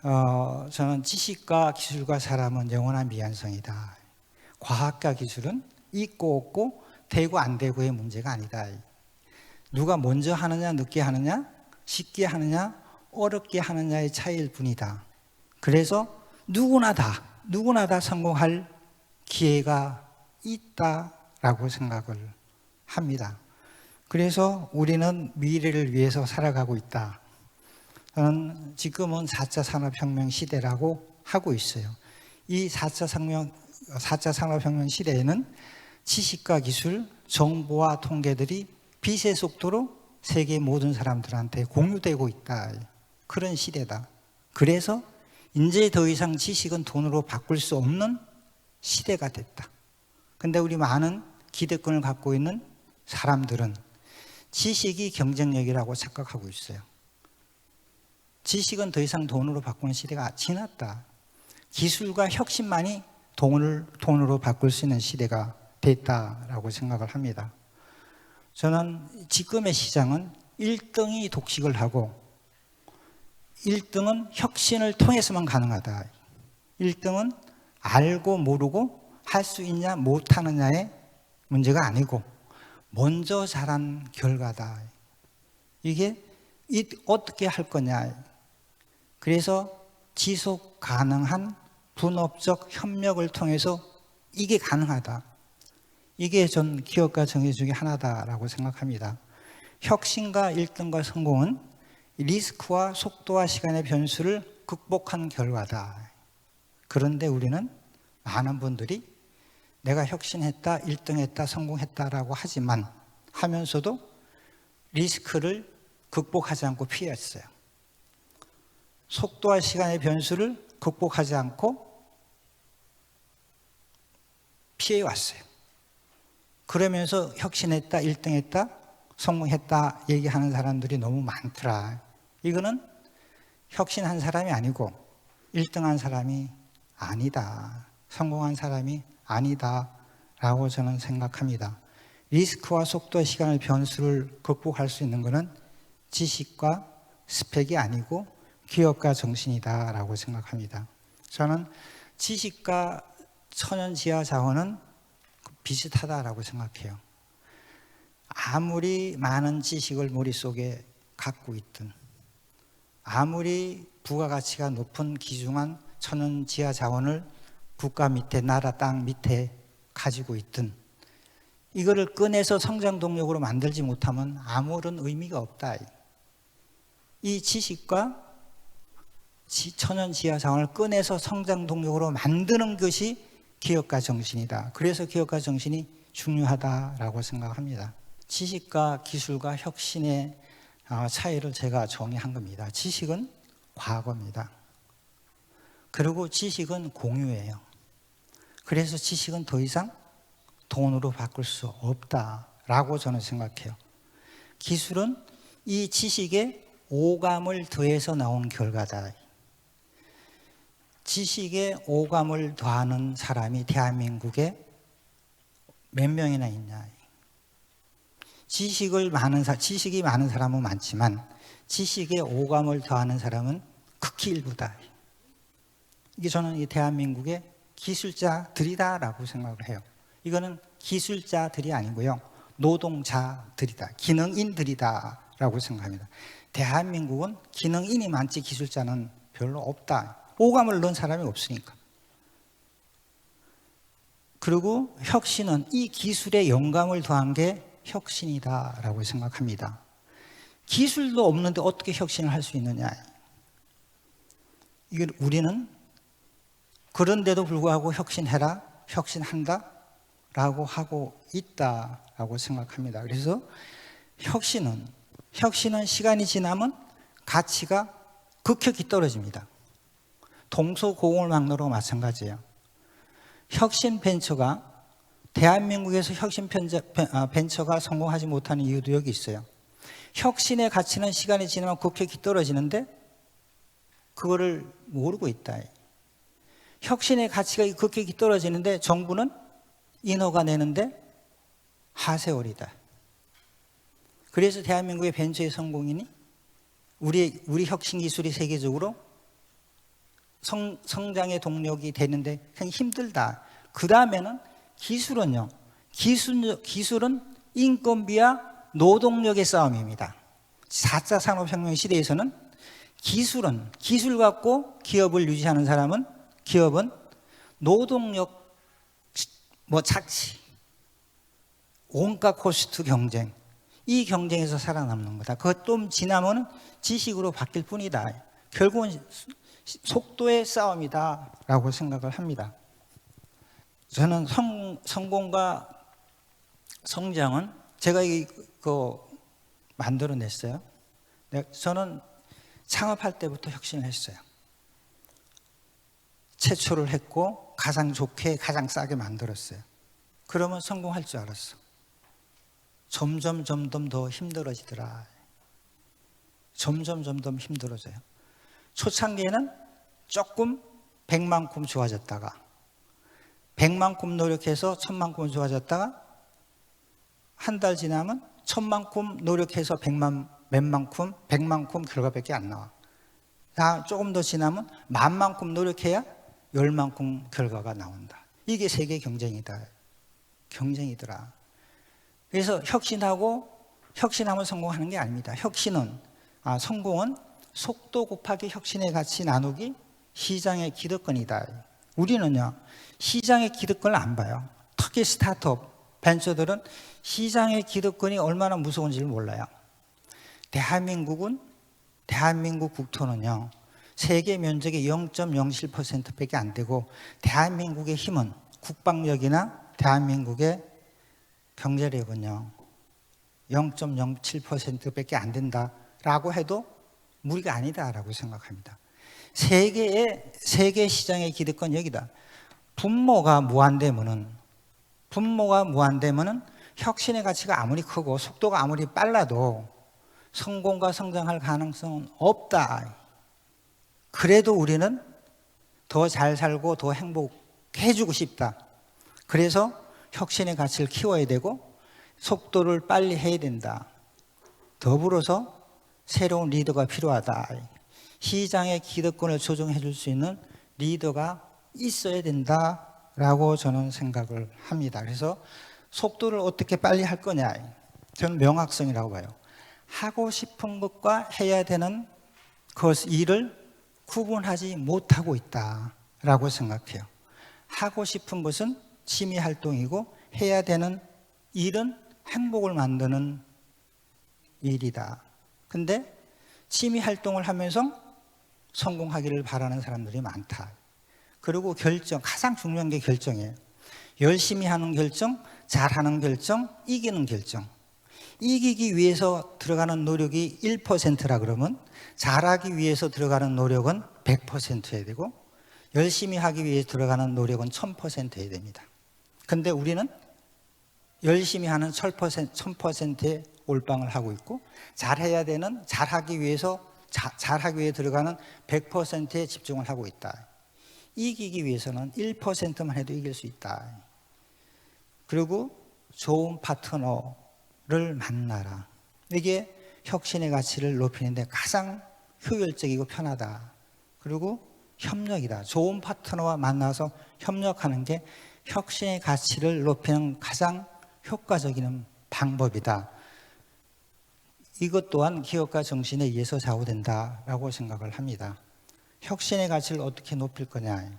저는 지식과 기술과 사람은 영원한 미완성이다. 과학과 기술은 있고 없고 되고 안 되고의 문제가 아니다. 누가 먼저 하느냐, 늦게 하느냐, 쉽게 하느냐, 어렵게 하느냐의 차이일 뿐이다. 그래서 누구나 다 성공할 기회가 있다라고 생각을 합니다. 그래서 우리는 미래를 위해서 살아가고 있다. 저는 지금은 4차 산업혁명 시대라고 하고 있어요. 이 4차 산업혁명 시대에는 지식과 기술, 정보와 통계들이 빛의 속도로 세계 모든 사람들한테 공유되고 있다. 그런 시대다. 그래서 이제 더 이상 지식은 돈으로 바꿀 수 없는 시대가 됐다. 근데 우리 많은 기득권을 갖고 있는 사람들은 지식이 경쟁력이라고 착각하고 있어요. 지식은 더 이상 돈으로 바꾸는 시대가 지났다. 기술과 혁신만이 돈으로 바꿀 수 있는 시대가 됐다라고 생각을 합니다. 저는 지금의 시장은 1등이 독식을 하고 1등은 혁신을 통해서만 가능하다. 1등은 알고 모르고 할 수 있냐 못하느냐의 문제가 아니고 먼저 잘한 결과다. 이게 어떻게 할 거냐. 그래서 지속 가능한 분업적 협력을 통해서 이게 가능하다. 이게 전 기업가 정의 중에 하나다라고 생각합니다. 혁신과 1등과 성공은 리스크와 속도와 시간의 변수를 극복한 결과다. 그런데 우리는 많은 분들이 내가 혁신했다, 1등했다, 성공했다라고 하면서도 리스크를 극복하지 않고 피했어요. 속도와 시간의 변수를 극복하지 않고 피해왔어요. 그러면서 혁신했다, 1등했다, 성공했다 얘기하는 사람들이 너무 많더라. 이거는 혁신한 사람이 아니고 1등한 사람이 아니다. 성공한 사람이 아니다라고 저는 생각합니다. 리스크와 속도와 시간의 변수를 극복할 수 있는 것은 지식과 스펙이 아니고 기업가 정신이다라고 생각합니다. 저는 지식과 천연 지하 자원은 비슷하다라고 생각해요. 아무리 많은 지식을 머릿속에 갖고 있든 아무리 부가가치가 높은 귀중한 천연 지하 자원을 국가 밑에 나라 땅 밑에 가지고 있든 이거를 꺼내서 성장 동력으로 만들지 못하면 아무런 의미가 없다. 이 지식과 천연 지하 자원을 꺼내서 성장 동력으로 만드는 것이 기업가 정신이다. 그래서 기업가 정신이 중요하다라고 생각합니다. 지식과 기술과 혁신의 차이를 제가 정의한 겁니다. 지식은 과거입니다. 그리고 지식은 공유예요. 그래서 지식은 더 이상 돈으로 바꿀 수 없다라고 저는 생각해요. 기술은 이 지식에 오감을 더해서 나온 결과다. 지식에 오감을 더하는 사람이 대한민국에 몇 명이나 있냐. 지식이 많은 사람은 많지만 지식에 오감을 더하는 사람은 극히 일부다. 이게 저는 이 대한민국의 기술자들이다라고 생각을 해요. 이거는 기술자들이 아니고요. 노동자들이다. 기능인들이다라고 생각합니다. 대한민국은 기능인이 많지 기술자는 별로 없다. 오감을 넣은 사람이 없으니까. 그리고 혁신은 이 기술에 영감을 더한 게 혁신이다라고 생각합니다. 기술도 없는데 어떻게 혁신을 할 수 있느냐. 이걸 우리는 그런데도 불구하고 혁신해라, 혁신한다 라고 하고 있다라고 생각합니다. 그래서 혁신은 시간이 지나면 가치가 급격히 떨어집니다. 동서고금을 마찬가지예요. 혁신 벤처가 대한민국에서 혁신 벤처가 성공하지 못하는 이유도 여기 있어요. 혁신의 가치는 시간이 지나면 급격히 떨어지는데 그거를 모르고 있다. 혁신의 가치가 급격히 떨어지는데 정부는 인허가 내는데 하세월이다. 그래서 대한민국의 벤처의 성공이니 우리 혁신 기술이 세계적으로 성장의 동력이 되는데 그냥 힘들다. 그 다음에는 기술은요. 기술은 인건비와 노동력의 싸움입니다. 4차 산업혁명 시대에서는 기술 갖고 기업을 유지하는 기업은 노동력, 착취, 온갖 코스트 경쟁, 이 경쟁에서 살아남는 거다. 그것 좀 지나면 지식으로 바뀔 뿐이다. 결국은 속도의 싸움이다라고 생각을 합니다. 저는 성공과 성장은 제가 이거 만들어냈어요. 저는 창업할 때부터 혁신을 했어요. 최초를 했고 가장 좋게 가장 싸게 만들었어요. 그러면 성공할 줄 알았어. 점점 더 힘들어지더라. 점점 힘들어져요. 초창기에는 조금 100만큼 좋아졌다가 100만큼 노력해서 1000만큼 좋아졌다가 한 달 지나면 1000만큼 노력해서 100만큼 결과밖에 안 나와. 조금 더 지나면 10,000만큼 노력해야 10만큼 결과가 나온다. 이게 세계 경쟁이더라. 그래서 혁신하면 성공하는 게 아닙니다. 성공은 속도 곱하기 혁신의 가치 나누기 시장의 기득권이다. 우리는요, 시장의 기득권을 안 봐요. 특히 스타트업, 벤처들은 시장의 기득권이 얼마나 무서운지를 몰라요. 대한민국 국토는요, 세계 면적의 0.07%밖에 안 되고 대한민국의 힘은 국방력이나 대한민국의 경제력은요 0.07%밖에 안 된다라고 해도 무리가 아니다라고 생각합니다. 세계 시장의 기득권 여기다. 분모가 무한되면은 혁신의 가치가 아무리 크고 속도가 아무리 빨라도 성공과 성장할 가능성은 없다. 그래도 우리는 더 잘 살고 더 행복해지고 싶다. 그래서 혁신의 가치를 키워야 되고 속도를 빨리 해야 된다. 더불어서 새로운 리더가 필요하다. 시장의 기득권을 조정해 줄 수 있는 리더가 있어야 된다라고 저는 생각을 합니다. 그래서 속도를 어떻게 빨리 할 거냐. 저는 명확성이라고 봐요. 하고 싶은 것과 해야 되는 일을 구분하지 못하고 있다라고 생각해요. 하고 싶은 것은 취미 활동이고 해야 되는 일은 행복을 만드는 일이다. 근데 취미 활동을 하면서 성공하기를 바라는 사람들이 많다. 그리고 가장 중요한 게 결정이에요. 열심히 하는 결정, 잘하는 결정, 이기는 결정. 이기기 위해서 들어가는 노력이 1%라 그러면 잘하기 위해서 들어가는 노력은 100%여야 되고 열심히 하기 위해 들어가는 노력은 1000%여야 됩니다. 근데 우리는 열심히 하는 1000%의 올방을 하고 있고 잘하기 위해 들어가는 100%에 집중을 하고 있다. 이기기 위해서는 1%만 해도 이길 수 있다. 그리고 좋은 파트너를 만나라. 이게 혁신의 가치를 높이는데 가장 효율적이고 편하다. 그리고 협력이다. 좋은 파트너와 만나서 협력하는 게 혁신의 가치를 높이는 가장 효과적인 방법이다. 이것 또한 기업가 정신에 의해서 좌우된다라고 생각을 합니다. 혁신의 가치를 어떻게 높일 거냐.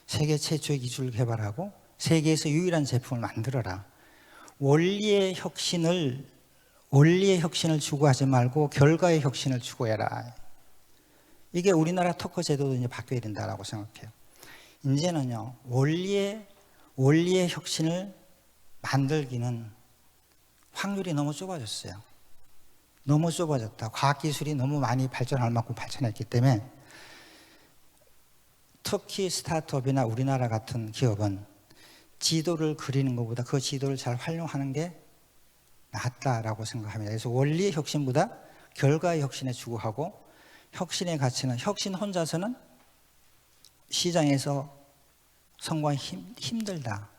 세계 최초의 기술을 개발하고 세계에서 유일한 제품을 만들어라. 원리의 혁신을 추구하지 말고 결과의 혁신을 추구해라. 이게 우리나라 특허 제도도 이제 바뀌어야 된다라고 생각해요. 이제는요, 원리의 혁신을 만들기는 확률이 너무 좁아졌어요. 너무 좁아졌다. 과학기술이 너무 많이 발전할 만큼 발전했기 때문에 특히 스타트업이나 우리나라 같은 기업은 지도를 그리는 것보다 그 지도를 잘 활용하는 게 낫다라고 생각합니다. 그래서 원리의 혁신보다 결과의 혁신에 추구하고 혁신의 가치는 혁신 혼자서는 시장에서 성공하기 힘들다.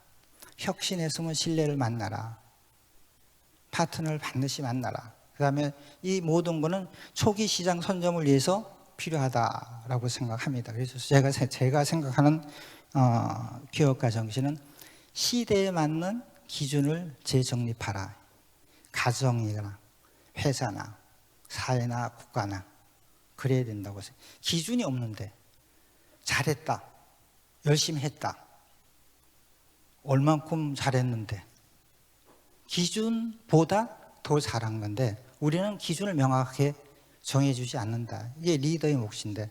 혁신에서는 신뢰를 만나라. 파트너를 반드시 만나라. 그 다음에 이 모든 거는 초기 시장 선점을 위해서 필요하다라고 생각합니다. 그래서 제가 생각하는 기업가 정신은 시대에 맞는 기준을 재정립하라. 가정이나 회사나 사회나 국가나 그래야 된다고 생각해요. 기준이 없는데 잘했다, 열심히 했다, 얼만큼 잘했는데 기준보다 더 잘한 건데 우리는 기준을 명확하게 정해주지 않는다. 이게 리더의 몫인데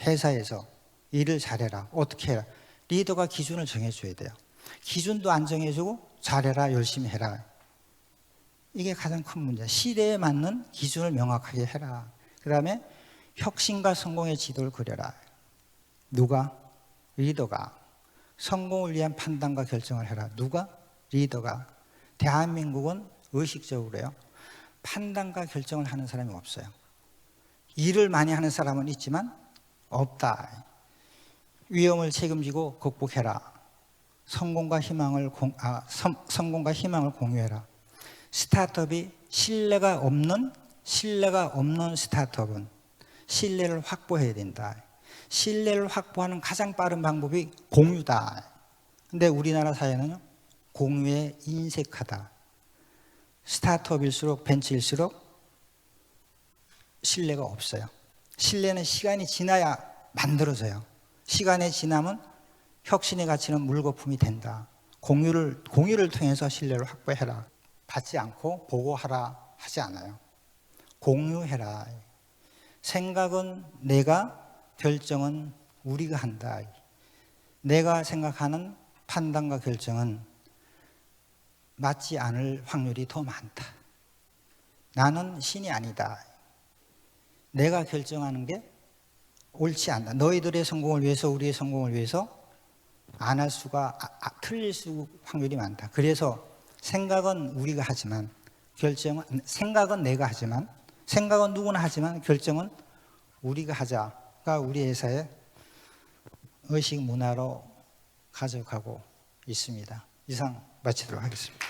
회사에서 일을 잘해라, 어떻게 해라. 리더가 기준을 정해줘야 돼요. 기준도 안 정해주고 잘해라, 열심히 해라. 이게 가장 큰 문제야. 시대에 맞는 기준을 명확하게 해라. 그 다음에 혁신과 성공의 지도를 그려라. 누가? 리더가. 성공을 위한 판단과 결정을 해라. 누가? 리더가. 대한민국은 의식적으로요, 판단과 결정을 하는 사람이 없어요. 일을 많이 하는 사람은 있지만 없다. 위험을 책임지고 극복해라. 성공과 희망을 공유해라. 스타트업이 신뢰가 없는 스타트업은 신뢰를 확보해야 된다. 신뢰를 확보하는 가장 빠른 방법이 공유다. 근데 우리나라 사회는요, 공유에 인색하다. 스타트업일수록 벤처일수록 신뢰가 없어요. 신뢰는 시간이 지나야 만들어져요. 시간이 지나면 혁신의 가치는 물거품이 된다. 공유를 통해서 신뢰를 확보해라. 받지 않고 보고하라 하지 않아요. 공유해라. 생각은 내가, 결정은 우리가 한다. 내가 생각하는 판단과 결정은 맞지 않을 확률이 더 많다. 나는 신이 아니다. 내가 결정하는 게 옳지 않다. 너희들의 성공을 위해서, 우리의 성공을 위해서 안 할 수가, 틀릴 확률이 많다. 그래서 생각은 우리가 하지만 생각은 내가 하지만, 생각은 누구나 하지만 결정은 우리가 하자가 우리 회사의 의식 문화로 가져가고 있습니다. 이상 마치도록 하겠습니다.